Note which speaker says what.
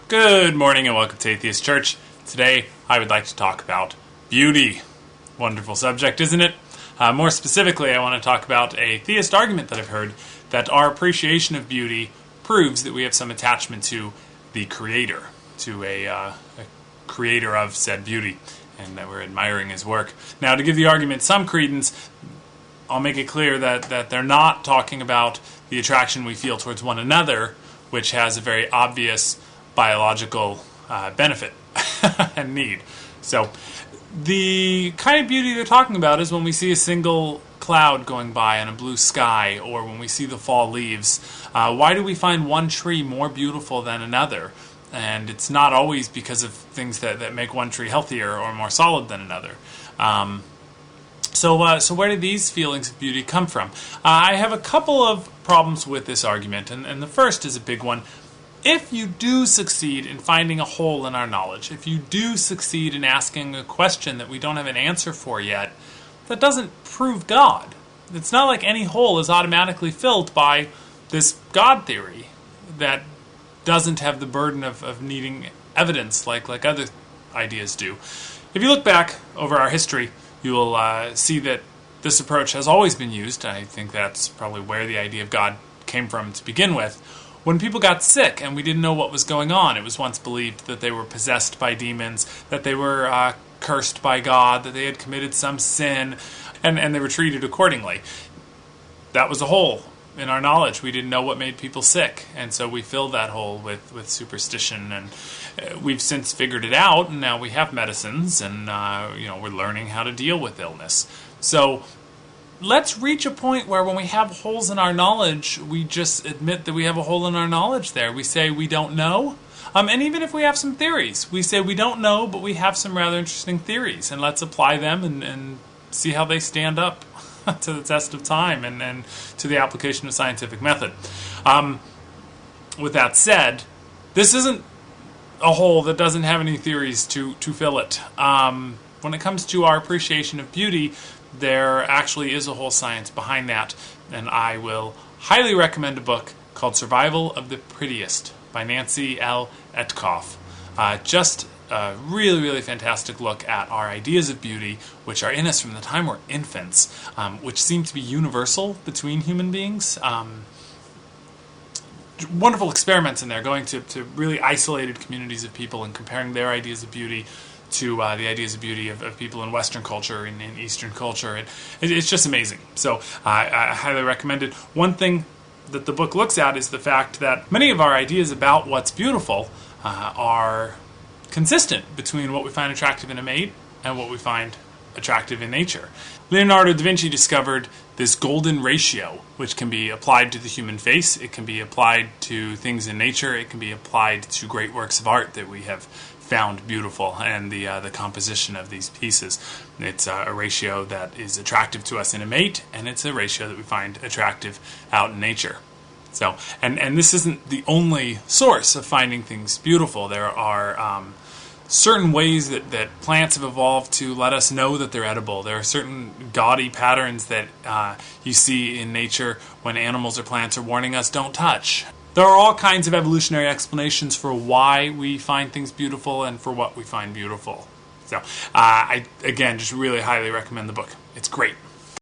Speaker 1: Good morning and welcome to Atheist Church. Today I would like to talk about beauty. Wonderful subject, isn't it? More specifically, I want to talk about a theist argument that I've heard that our appreciation of beauty proves that we have some attachment to the creator, to a creator of said beauty, and that we're admiring his work. Now, to give the argument some credence, I'll make it clear that they're not talking about the attraction we feel towards one another, which has a very obvious biological benefit and need. So the kind of beauty they're talking about is when we see a single cloud going by on a blue sky, or when we see the fall leaves. Why do we find one tree more beautiful than another? And it's not always because of things that make one tree healthier or more solid than another. So where do these feelings of beauty come from? I have a couple of problems with this argument, and the first is a big one. If you do succeed in finding a hole in our knowledge, if you do succeed in asking a question that we don't have an answer for yet, that doesn't prove God. It's not like any hole is automatically filled by this God theory that doesn't have the burden of needing evidence like other ideas do. If you look back over our history, you will see that this approach has always been used. I think that's probably where the idea of God came from to begin with. When people got sick and we didn't know what was going on, it was once believed that they were possessed by demons, that they were cursed by God, that they had committed some sin, and they were treated accordingly. That was a hole in our knowledge. We didn't know what made people sick, and so we filled that hole with superstition, and we've since figured it out, and now we have medicines, and we're learning how to deal with illness. So let's reach a point where when we have holes in our knowledge, we just admit that we have a hole in our knowledge there. We say we don't know. And even if we have some theories, we say we don't know, but we have some rather interesting theories. And let's apply them and see how they stand up to the test of time and to the application of scientific method. With that said, this isn't a hole that doesn't have any theories to fill it. When it comes to our appreciation of beauty, there actually is a whole science behind that, and I will highly recommend a book called Survival of the Prettiest by Nancy L. Etkoff. Just a really, really fantastic look at our ideas of beauty, which are in us from the time we're infants, which seem to be universal between human beings. Wonderful experiments in there, going to really isolated communities of people and comparing their ideas of beauty to the ideas of beauty of people in Western culture and in Eastern culture. It's just amazing. So I highly recommend it. One thing that the book looks at is the fact that many of our ideas about what's beautiful are consistent between what we find attractive in a mate and what we find attractive in nature. Leonardo da Vinci discovered this golden ratio, which can be applied to the human face, it can be applied to things in nature, it can be applied to great works of art that we have found beautiful, and the composition of these pieces. It's a ratio that is attractive to us in a mate, and it's a ratio that we find attractive out in nature. So, and this isn't the only source of finding things beautiful. There are certain ways that plants have evolved to let us know that they're edible. There are certain gaudy patterns that you see in nature when animals or plants are warning us, don't touch. There are all kinds of evolutionary explanations for why we find things beautiful and for what we find beautiful. So, I, again, just really highly recommend the book. It's great.